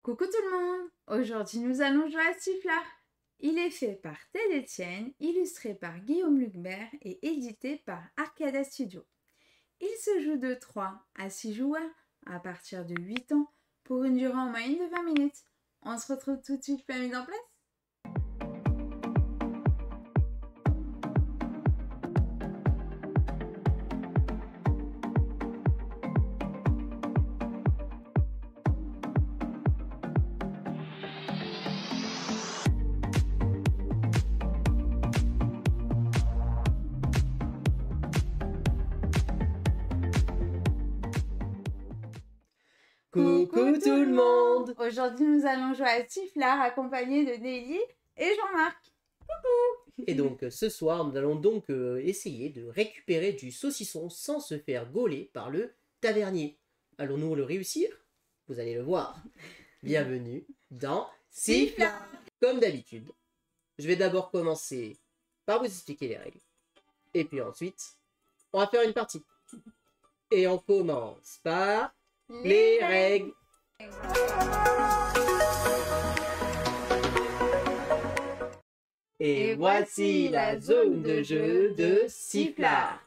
Coucou tout le monde! Aujourd'hui nous allons jouer à Sifflard. Il est fait par Ted Etienne, illustré par Guillaume Lucbert et édité par Arcada Studio. Il se joue de 3 à 6 joueurs à partir de 8 ans pour une durée en moyenne de 20 minutes. On se retrouve tout de suite pour la mise en place. Coucou tout le monde! Aujourd'hui nous allons jouer à Sifflard accompagné de Nelly et Jean-Marc. Coucou! Et donc ce soir nous allons donc essayer de récupérer du saucisson sans se faire gauler par le tavernier. Allons-nous le réussir? Vous allez le voir. Bienvenue dans Sifflard! Comme d'habitude, je vais d'abord commencer par vous expliquer les règles. Et puis ensuite, on va faire une partie. Et on commence par les règles. Et voici la zone de jeu de Sifflard.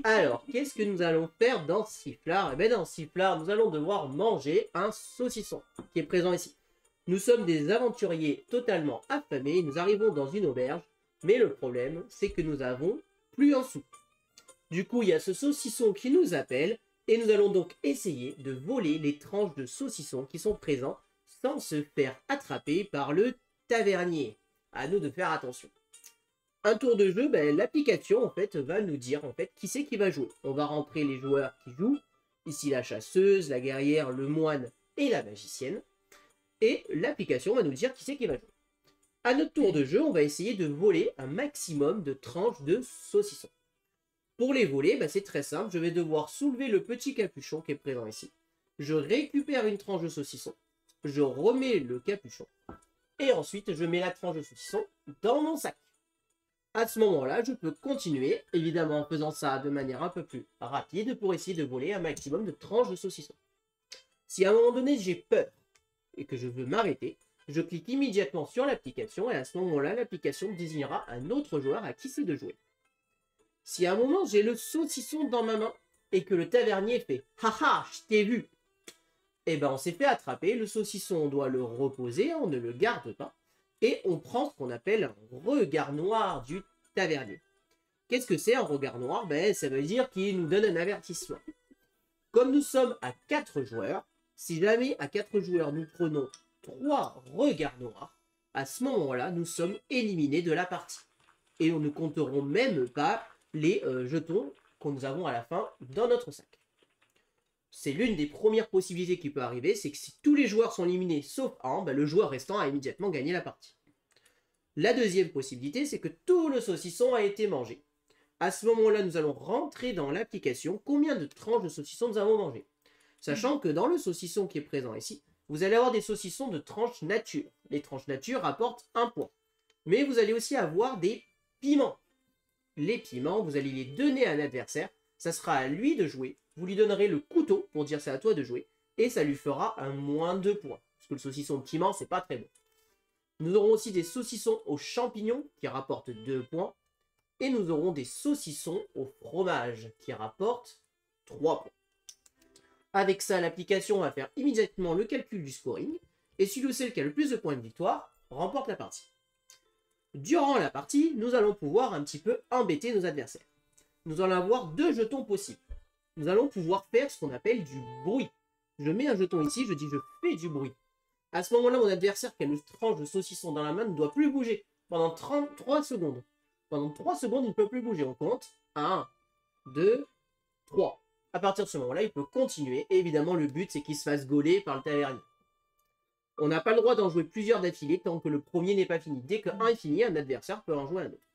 Alors, qu'est-ce que nous allons faire dans Sifflard? Eh bien, dans Sifflard, nous allons devoir manger un saucisson qui est présent ici. Nous sommes des aventuriers totalement affamés, nous arrivons dans une auberge, mais le problème, c'est que nous avons plus un sou. Du coup, il y a ce saucisson qui nous appelle, et nous allons donc essayer de voler les tranches de saucisson qui sont présents sans se faire attraper par le tavernier. À nous de faire attention. Un tour de jeu, l'application en fait va nous dire en fait qui c'est qui va jouer. On va rentrer les joueurs qui jouent. Ici la chasseuse, la guerrière, le moine et la magicienne. Et l'application va nous dire qui c'est qui va jouer. À notre tour de jeu, on va essayer de voler un maximum de tranches de saucisson. Pour les voler, c'est très simple. Je vais devoir soulever le petit capuchon qui est présent ici. Je récupère une tranche de saucisson. Je remets le capuchon. Et ensuite, je mets la tranche de saucisson dans mon sac. À ce moment-là, je peux continuer, évidemment en faisant ça de manière un peu plus rapide pour essayer de voler un maximum de tranches de saucisson. Si à un moment donné, j'ai peur et que je veux m'arrêter, je clique immédiatement sur l'application et à ce moment-là, l'application désignera un autre joueur à qui c'est de jouer. Si à un moment, j'ai le saucisson dans ma main et que le tavernier fait « Haha, je t'ai vu !» Eh ben, on s'est fait attraper, le saucisson, on doit le reposer, on ne le garde pas, et on prend ce qu'on appelle un regard noir du tavernier. Qu'est-ce que c'est un regard noir? Ça veut dire qu'il nous donne un avertissement. Comme nous sommes à 4 joueurs, si jamais à 4 joueurs nous prenons 3 regards noirs, à ce moment-là, nous sommes éliminés de la partie. Et on ne compterons même pas les jetons que nous avons à la fin dans notre sac. C'est l'une des premières possibilités qui peut arriver, c'est que si tous les joueurs sont éliminés sauf un, le joueur restant a immédiatement gagné la partie. La deuxième possibilité, c'est que tout le saucisson a été mangé. À ce moment-là, nous allons rentrer dans l'application combien de tranches de saucisson nous avons mangé. Sachant que dans le saucisson qui est présent ici, vous allez avoir des saucissons de tranches nature. Les tranches nature rapportent 1 point. Mais vous allez aussi avoir des piments. Les piments, vous allez les donner à un adversaire, ça sera à lui de jouer. Vous lui donnerez le couteau pour dire c'est à toi de jouer. Et ça lui fera un moins 2 points. Parce que le saucisson piment, c'est pas très bon. Nous aurons aussi des saucissons aux champignons qui rapportent 2 points. Et nous aurons des saucissons au fromage qui rapportent 3 points. Avec ça, l'application va faire immédiatement le calcul du scoring. Et celui ou celle qui a le plus de points de victoire remporte la partie. Durant la partie, nous allons pouvoir un petit peu embêter nos adversaires. Nous allons avoir 2 jetons possibles. Nous allons pouvoir faire ce qu'on appelle du bruit. Je mets un jeton ici, je dis je fais du bruit. À ce moment-là, mon adversaire qui a une tranche de saucisson dans la main ne doit plus bouger pendant 33 secondes. Pendant 3 secondes, il ne peut plus bouger. On compte 1, 2, 3. À partir de ce moment-là, il peut continuer. Et évidemment, le but, c'est qu'il se fasse gauler par le tavernier. On n'a pas le droit d'en jouer plusieurs d'affilée tant que le premier n'est pas fini. Dès qu'un est fini, un adversaire peut en jouer un autre.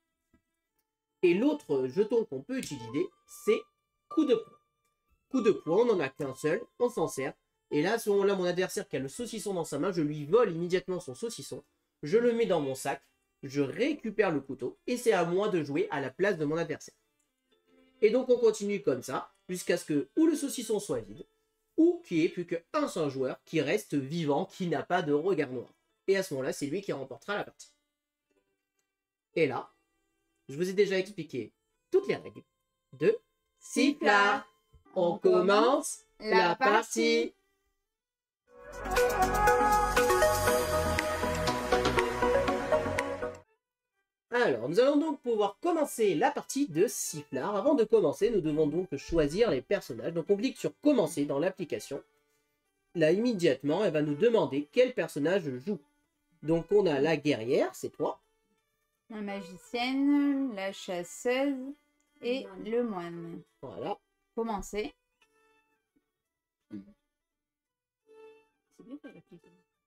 Et l'autre jeton qu'on peut utiliser, c'est coup de poing. Coup de poing, on n'en a qu'un seul, on s'en sert. Et là, à ce moment-là, mon adversaire qui a le saucisson dans sa main, je lui vole immédiatement son saucisson. Je le mets dans mon sac, je récupère le couteau, et c'est à moi de jouer à la place de mon adversaire. Et donc on continue comme ça, jusqu'à ce que ou le saucisson soit vide, ou qu'il n'y ait plus qu'un seul joueur qui reste vivant, qui n'a pas de regard noir. Et à ce moment-là, c'est lui qui remportera la partie. Et là, je vous ai déjà expliqué toutes les règles de Sifflard. On commence la partie. Alors, nous allons donc pouvoir commencer la partie de Sifflard. Avant de commencer, nous devons donc choisir les personnages. Donc on clique sur commencer dans l'application. Là, immédiatement, elle va nous demander quel personnage joue. Donc on a la guerrière, c'est toi. La magicienne, la chasseuse et le moine. Voilà. Commencez.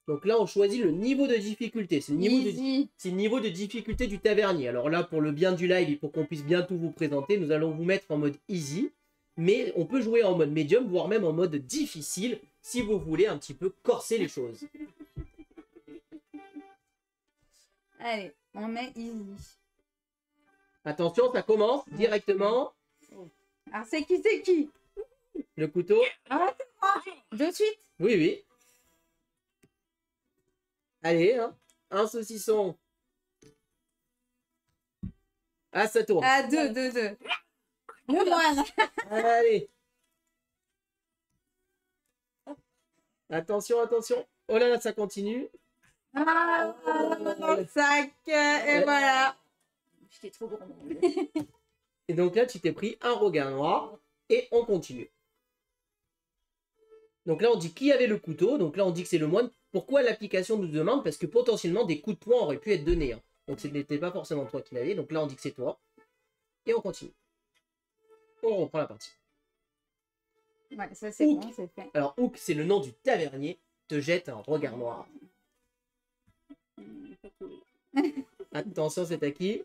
Donc là, on choisit le niveau de difficulté. C'est le Easy. le niveau de difficulté du tavernier. Alors là, pour le bien du live et pour qu'on puisse bien tout vous présenter, nous allons vous mettre en mode easy. Mais on peut jouer en mode médium, voire même en mode difficile, si vous voulez un petit peu corser les choses. Allez, on met easy. Attention, ça commence directement. Alors c'est qui? Le couteau. Ah, c'est moi. De suite. Oui, oui. Allez, hein. Un saucisson. Ah, ça tourne. Ah, deux. Le moine. Allez. Attention, attention. Oh là là, ça continue. Ah, sac. Et voilà. J'étais trop gourmand. Et donc là, tu t'es pris un regard noir. Et on continue. Donc là, on dit qui avait le couteau. Donc là, on dit que c'est le moine. Pourquoi l'application nous demande? Parce que potentiellement, des coups de poing auraient pu être donnés. Hein. Donc ce n'était pas forcément toi qui l'avais. Donc là, on dit que c'est toi. Et on continue. On reprend la partie. Ouais, ça c'est Hook. bon, c'est fait. Alors, Hook, c'est le nom du tavernier. Te jette un regard noir. Attention, c'est à qui?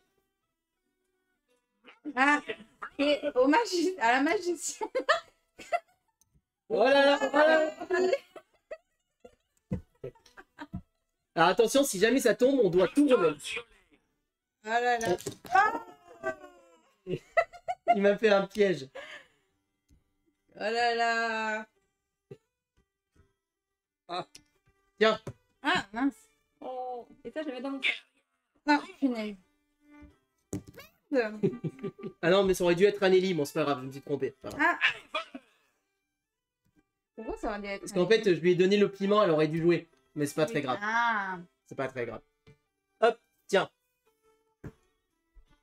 Ah, et à la magicienne. Oh là là, oh là là. Alors attention, si jamais ça tombe, on doit tout remettre. Ah là là. Il m'a fait un piège. Oh là là. Tiens. Ah, mince. Oh, et ça, je le mets dans mon sac. Ah, punaise. Merde. Ah non, mais ça aurait dû être un Ellie. Bon, c'est pas grave, je me suis trompé. Pas grave. Ah. Pourquoi ça aurait dû être... Parce qu'en fait, je lui ai donné le piment, elle aurait dû jouer. Mais c'est pas très grave. Ah. C'est pas très grave. Hop, tiens.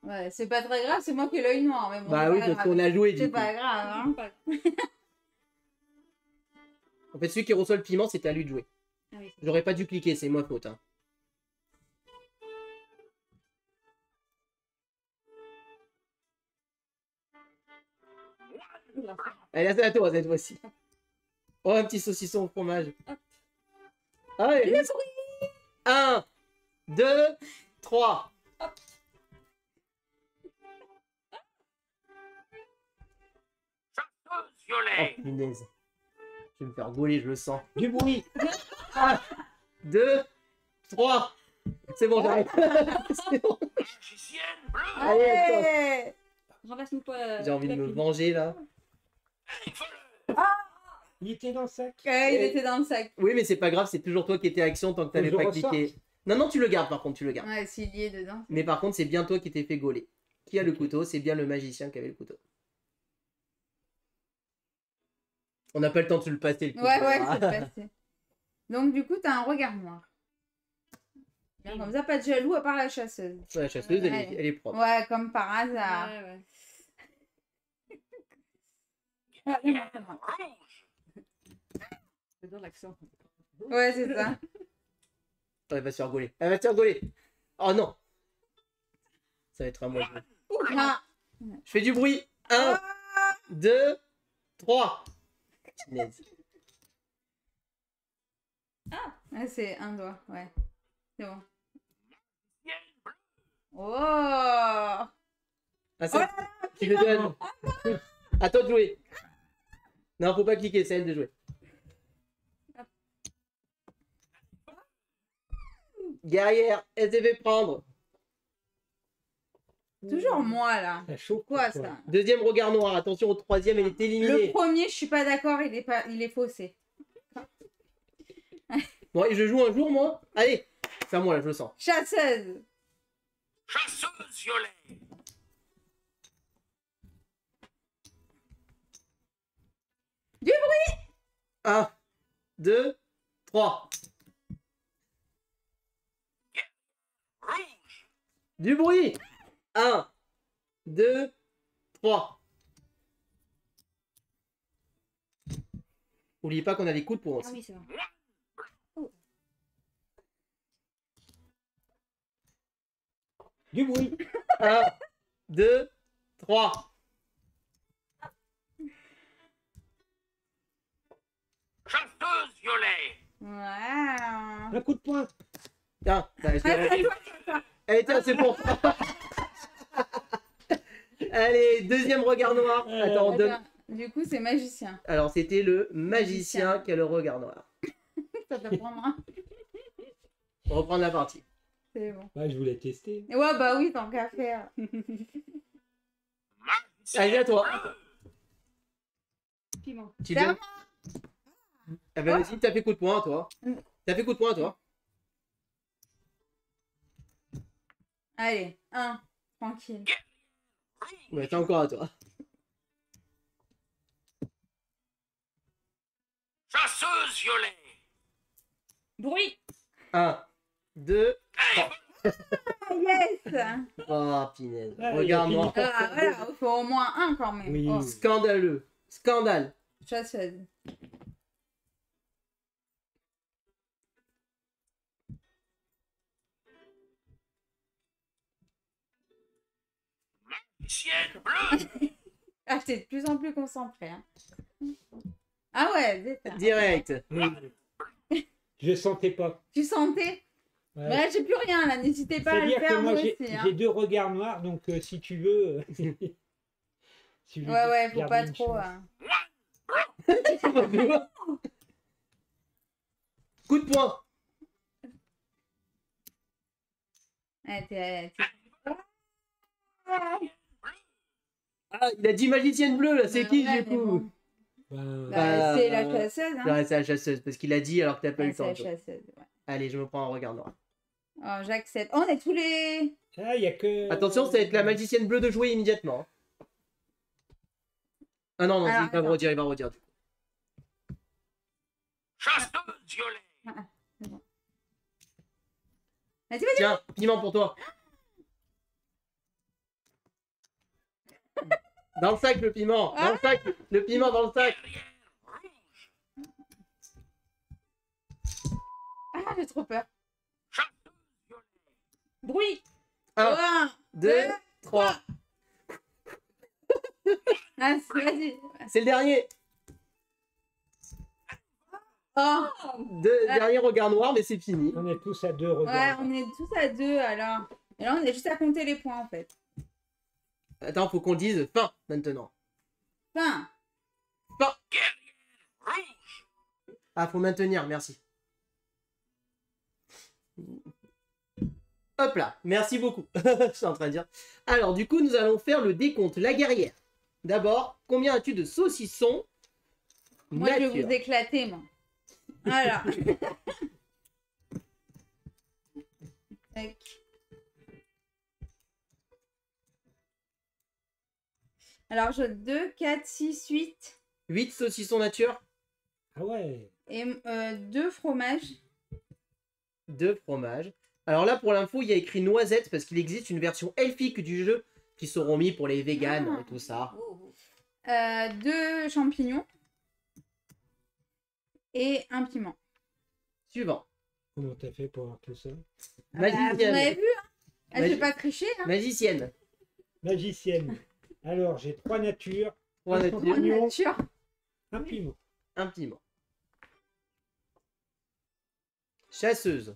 Ouais, c'est pas très grave, c'est moi qui ai l'œil noir. Mais bon, Bah c'est oui, pas parce grave. qu'on a joué du C'est coup. pas grave, hein. Pas- En fait, celui qui reçoit le piment, c'était à lui de jouer. Ah oui. J'aurais pas dû cliquer, c'est moi faute. Hein. Allez, c'est à toi cette fois-ci. Oh, un petit saucisson au fromage. Allez. 1, 2, 3. Oh, punaise. Je vais me faire gauler, je le sens. Du bruit. 1, 2, 3. C'est bon, j'arrête. C'est bon. Allez, attends. Allez. Renverse-nous pas. J'ai envie de me venger là. Il était dans le sac. Ouais, il était dans le sac. Oui, mais c'est pas grave, c'est toujours toi qui étais action tant que t'avais Je pas ressors. cliqué. Non, non, tu le gardes par contre, tu le gardes. Ouais, s'il y est dedans. Mais par contre, c'est bien toi qui t'es fait gauler. Qui a le couteau? C'est bien le magicien qui avait le couteau. On n'a pas le temps de se le passer le couteau. Ouais, Ah. c'est passé. Donc, du coup, t'as un regard noir. Bien, comme ça, pas de jaloux à part la chasseuse. La chasseuse, Ouais. elle est propre. Ouais, comme par hasard. Ouais, ouais. Ah, c'est moi. J'adore l'accent. Ouais, c'est ça. Elle va se faire gauler. Elle va se faire gauler. Oh non. Ça va être à moi. de jouer. Ah. Je fais du bruit. 1, 2, 3. Punaise. Ouais, c'est un doigt, ouais. C'est bon. Oh. Ah, ça, tu le donnes. À toi de jouer. Non, faut pas cliquer, c'est elle de jouer. Guerrière, elle s'est fait prendre. Toujours moi là. Ça chauffe. Quoi pour toi. ça? Deuxième regard noir. Attention, au troisième, elle est Le éliminée. premier, je suis pas d'accord, il est faussé. Bon, et je joue un jour, moi. Allez, c'est à moi, là, je le sens. Chasseuse. Chasseuse violet. Du bruit. 1, 2, 3. Rouge. Du bruit. 1, 2, 3. N'oubliez pas qu'on a les coups de poing Ah aussi. oui, c'est vrai. Du bruit. 1, 2, 3. Chasseuse violet. Wow. Un coup de poing. Tiens, Ah, c'est toi. allez, tiens, c'est pour toi. Allez, deuxième regard noir. Attends, on donne. Attends, du coup, c'est magicien. Alors, c'était le magicien Magicien. qui a le regard noir. Ça te prendre un. On reprend la partie. C'est bon. Ouais, je voulais tester. Ouais, bah oui, tant qu'à faire. Allez, à toi. Piment. Tu C'est à donnes. Ah bah vas-y, t'as fait coup de poing, toi. T'as fait coup de poing, toi. Allez, un. Tranquille. Ouais, t'es encore à toi. Chasseuse violet. Bruit. 1, 2, 3. Yes. Oh, punaise. Ah, Regard il a noir. fini. Ah, voilà, il faut au moins un quand même. Oui. Oh, Scandaleux. Scandale. chasseuse. Magicienne bleue. Ah, t'es de plus en plus concentré. Hein. Ah ouais, zéta. Direct. Je sentais pas. Tu sentais? Ouais. Mais là, j'ai plus rien, là. N'hésitez pas à le C'est-à-dire que faire, moi, vous j'ai aussi. Hein. j'ai deux regards noirs, donc si tu veux. Si je veux Ouais, faut garder pas une trop. chance. Hein. Coup de poing. Ouais, t'es- Ah, il a dit magicienne bleue, là. C'est Ouais, qui, mais du coup bon. Ben, Bah, c'est la chasseuse. Hein. Ouais, c'est la chasseuse, parce qu'il a dit alors que t'as pas eu Ouais, le c'est temps. la toi. chasseuse. Ouais. Allez, je me prends un regard noir. Oh, j'accepte. Oh, on est tous les. ah, il y a que. Attention, ça va être la magicienne bleue de jouer immédiatement. Ah non, non, Alors, il va attends. redire, il va redire. Chasseuse violet. Vas-y, vas-y. Tiens, piment pour toi. Dans le sac, le piment. Dans le sac, le piment dans le sac. Ah, j'ai trop peur. Chasseuse violet. Bruit. 1, 2, 3. Ah, vas-y. C'est le dernier. Oh, Dernier regard noir, mais c'est fini. On est tous à deux ouais, regards. on est tous à deux alors. Et là, on est juste à compter les points en fait. Attends, faut qu'on dise fin maintenant. Fin. Rouge. Ah, faut maintenir, merci. Hop là, merci beaucoup. Je suis en train de dire. Alors, du coup, nous allons faire le décompte. La guerrière. D'abord, combien as-tu de saucissons Moi, je vais nature vous éclater, moi. Voilà. Tac. Alors, je 2, 4, 6, 8 8 saucissons nature, Ah ouais. et 2 fromages. 2 fromages. Alors là, pour l'info, il y a écrit noisette parce qu'il existe une version elfique du jeu qui seront mis pour les véganes Ah. et tout ça. 2 champignons et un piment. Suivant. Comment t'as fait pour avoir tout ça? Ah bah, vous Magicienne. m'avez vu, hein. Ah, je vais Magi- pas tricher, hein. Magicienne. Magicienne. Alors, j'ai 3 natures, 3 Un natures, champignon. Nature. un piment. un piment. Chasseuse.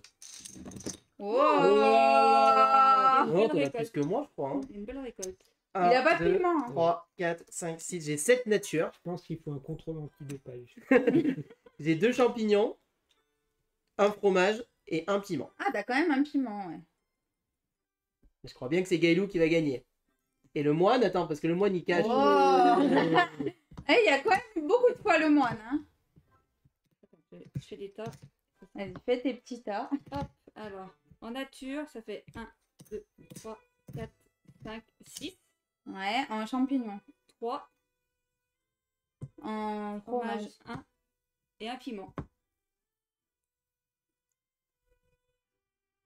Oh, Ah, Oh, t'en as récolte. plus que moi, je crois. Hein. Une belle récolte. Il a pas de piment. Hein. 3, 4, 5, 6. J'ai 7 natures. Je pense qu'il faut un contrôle antidopage. J'ai 2 champignons, un fromage et un piment. Ah, t'as quand même un piment, ouais. Je crois bien que c'est Gailou qui va gagner. Et le moine, attends, parce que le moine il cache. Oh. Eh, il y a quand même beaucoup de fois le moine. Hein. Je fais des tas. Vas-y, fais tes petits tas. Hop, alors, en nature, ça fait 1, 2, 3, 4, 5, 6, Ouais, en champignons. 3, En fromage fromage. 1 et un piment.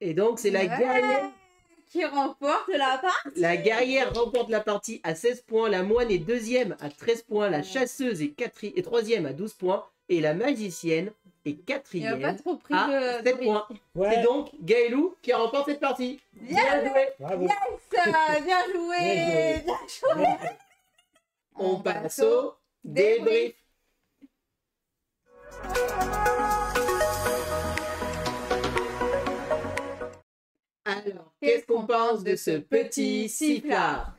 Et donc, c'est la Ouais. guerrière. Qui remporte la part. La guerrière remporte la partie à 16 points. La moine est deuxième à 13 points. La chasseuse est troisième à 12 points. Et la magicienne est Il n'a pas quatrième trop pris à de 7 risques. points. Ouais, C'est donc Gaëlou qui remporte cette partie. Bien joué. bravo. Ça, bien joué. Bien joué. Bien joué. On passe au débrief. Alors, qu'est-ce qu'on pense de ce petit sifflard?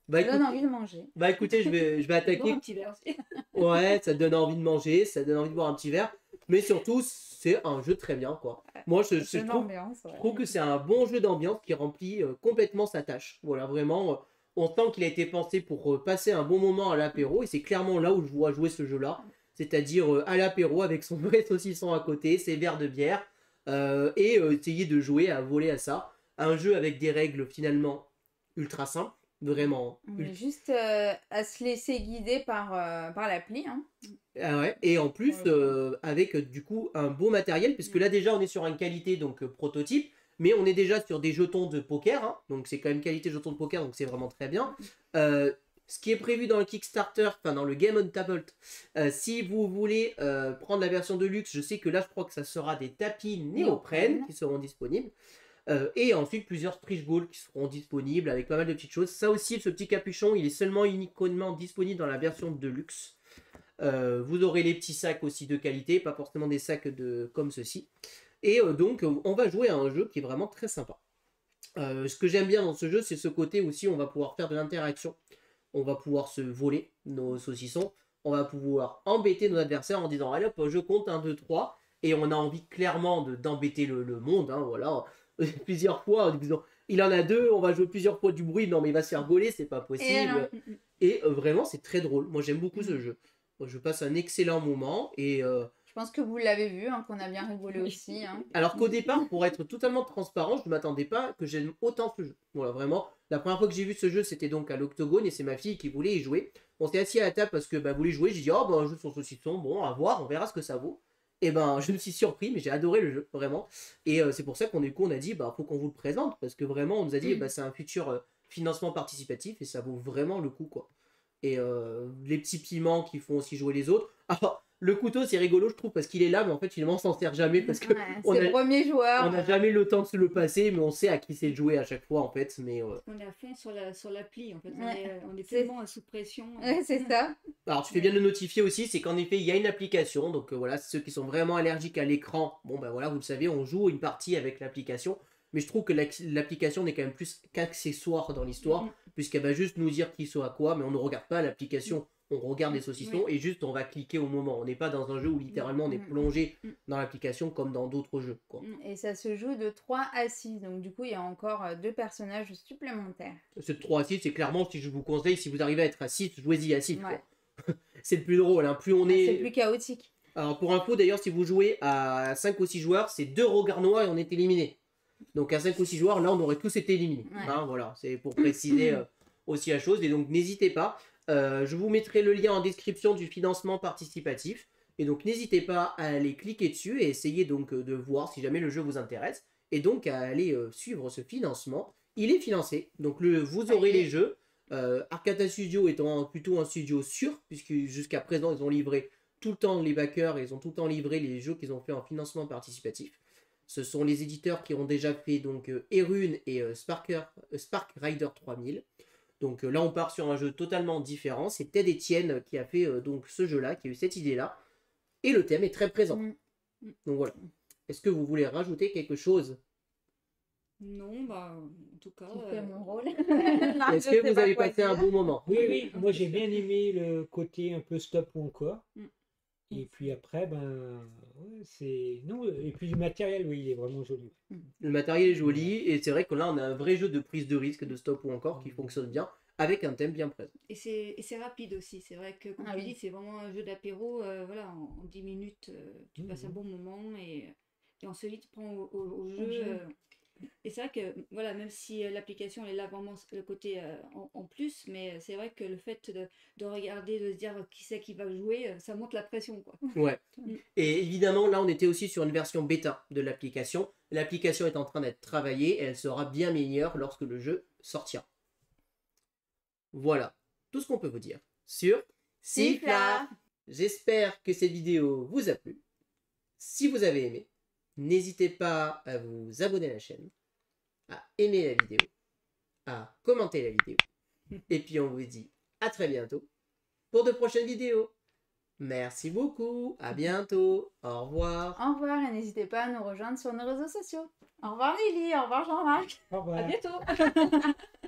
Bah, Ça donne écoute- envie de manger. bah écoutez, je vais Bon, attaquer. un petit verre aussi. Ouais, ça donne envie de manger, ça donne envie de boire un petit verre. Mais surtout, c'est un jeu très bien, quoi. Moi, je C'est une trouve, ambiance. Ouais. je trouve que c'est un bon jeu d'ambiance qui remplit complètement sa tâche. Voilà, vraiment, on sent qu'il a été pensé pour passer un bon moment à l'apéro. Et c'est clairement là où je vois jouer ce jeu-là. C'est-à-dire à l'apéro avec son vrai saucisson à côté, ses verres de bière. Et essayer de jouer à voler à ça. Un jeu avec des règles finalement ultra simples. Vraiment. On est juste à se laisser guider par l'appli. Hein. Ah ouais. Et en plus, Ouais. avec du coup un beau matériel, puisque là déjà on est sur une qualité donc prototype, mais on est déjà sur des jetons de poker, hein, donc c'est quand même qualité jetons de poker, donc c'est vraiment très bien. Ce qui est prévu dans le Kickstarter, enfin dans le Game on Table, si vous voulez prendre la version de luxe, je sais que là je crois que ça sera des tapis néoprène Néoprène. qui seront disponibles. Et ensuite plusieurs stretch balls qui seront disponibles avec pas mal de petites choses. Ça aussi, ce petit capuchon, il est seulement uniquement disponible dans la version de luxe. Vous aurez les petits sacs aussi de qualité, pas forcément des sacs comme ceci. Et donc, on va jouer à un jeu qui est vraiment très sympa. Ce que j'aime bien dans ce jeu, c'est ce côté aussi, on va pouvoir faire de l'interaction. On va pouvoir se voler nos saucissons. On va pouvoir embêter nos adversaires en disant, allez hop, je compte 1, 2, 3. Et on a envie clairement d'embêter le monde, hein, voilà. Plusieurs fois en disant il en a deux, on va jouer plusieurs fois du bruit, non mais il va se faire gauler, c'est pas Et possible. alors Et vraiment c'est très drôle, moi j'aime beaucoup ce jeu. Moi, je passe un excellent moment et Je pense que vous l'avez vu, hein, qu'on a bien rigolé aussi. Hein. alors qu'au départ, pour être totalement transparent, je ne m'attendais pas que j'aime autant ce jeu. Voilà, vraiment, la première fois que j'ai vu ce jeu, c'était donc à l'Octogone et c'est ma fille qui voulait y jouer. On s'est assis à la table parce que voulait jouer, j'ai dit oh un jeu sur saucisson, bon à voir, on verra ce que ça vaut. Et je me suis surpris, mais j'ai adoré le jeu, vraiment. Et c'est pour ça qu'on a dit, faut qu'on vous le présente, parce que vraiment, on nous a dit, c'est un futur financement participatif, et ça vaut vraiment le coup, quoi. Et les petits piments qui font aussi jouer les autres. Alors, le couteau, c'est rigolo, je trouve, parce qu'il est là, mais en fait, finalement, on s'en sert jamais, parce que Ouais, on c'est a- le premier joueur. on n'a jamais le temps de se le passer, mais on sait à qui c'est joué à chaque fois, en fait. Mais On a fait sur l'appli, en fait. Ouais. On est C'est- tellement sous pression. Ouais, c'est ça. alors, tu fais bien de le notifier aussi, c'est qu'en effet, il y a une application. Donc voilà, ceux qui sont vraiment allergiques à l'écran, voilà, vous le savez, on joue une partie avec l'application. Mais je trouve que l'application n'est quand même plus qu'accessoire dans l'histoire, Mhm. puisqu'elle va juste nous dire qui soit quoi, mais on ne regarde pas l'application, on regarde les saucissons et juste on va cliquer au moment. On n'est pas dans un jeu où littéralement on est plongé dans l'application comme dans d'autres jeux, quoi. Et ça se joue de 3 à 6. Donc, du coup, il y a encore 2 personnages supplémentaires. Ce 3 à 6, c'est clairement, si je vous conseille, si vous arrivez à être à 6, jouez-y à 6. Ouais. C'est le plus drôle, hein. Plus on est... C'est plus chaotique. Alors pour info d'ailleurs, si vous jouez à 5 ou 6 joueurs, c'est 2 regards noirs et on est éliminé. Donc à 5 ou 6 joueurs, là on aurait tous été éliminés. Ouais. Hein, voilà, c'est pour préciser aussi la chose. Et donc n'hésitez pas, je vous mettrai le lien en description du financement participatif. Et donc n'hésitez pas à aller cliquer dessus et essayer donc de voir si jamais le jeu vous intéresse. Et donc à aller suivre ce financement. Il est financé, donc vous aurez les jeux. Arcada Studio étant plutôt un studio sûr, puisque jusqu'à présent ils ont livré tout le temps les backers et ils ont tout le temps livré les jeux qu'ils ont fait en financement participatif. Ce sont les éditeurs qui ont déjà fait donc Erune et Spark Rider 3000. Donc là on part sur un jeu totalement différent. C'est Ted Etienne qui a fait donc ce jeu-là, qui a eu cette idée-là. Et le thème est très présent. Donc voilà. Est-ce que vous voulez rajouter quelque chose? Non, en tout cas. Qui fait mon rôle. Est-ce que vous avez passé un bon moment? Oui, oui, moi j'ai bien aimé le côté un peu stop ou encore. Et puis après, ouais, c'est. Non, et puis du matériel, oui, il est vraiment joli. Le matériel est joli et c'est vrai que là on a un vrai jeu de prise de risque, de stop ou encore qui fonctionne bien. avec un thème bien présent. Et c'est rapide aussi. C'est vrai que, comme Ah tu oui. dis, c'est vraiment un jeu d'apéro. Voilà, en 10 minutes, tu passes un bon moment et ensuite tu prends au jeu. jeu. Et c'est vrai que, voilà, même si l'application elle est là vraiment le côté en plus, mais c'est vrai que le fait de regarder, de se dire qui c'est qui va jouer, ça monte la pression, quoi. Ouais. Et évidemment, là, on était aussi sur une version bêta de l'application. L'application est en train d'être travaillée et elle sera bien meilleure lorsque le jeu sortira. Voilà tout ce qu'on peut vous dire sur Sifflard. J'espère que cette vidéo vous a plu. Si vous avez aimé, n'hésitez pas à vous abonner à la chaîne, à aimer la vidéo, à commenter la vidéo. Et puis on vous dit à très bientôt pour de prochaines vidéos. Merci beaucoup, à bientôt, au revoir. Au revoir et n'hésitez pas à nous rejoindre sur nos réseaux sociaux. Au revoir Lily, au revoir Jean-Marc. Au revoir. À bientôt!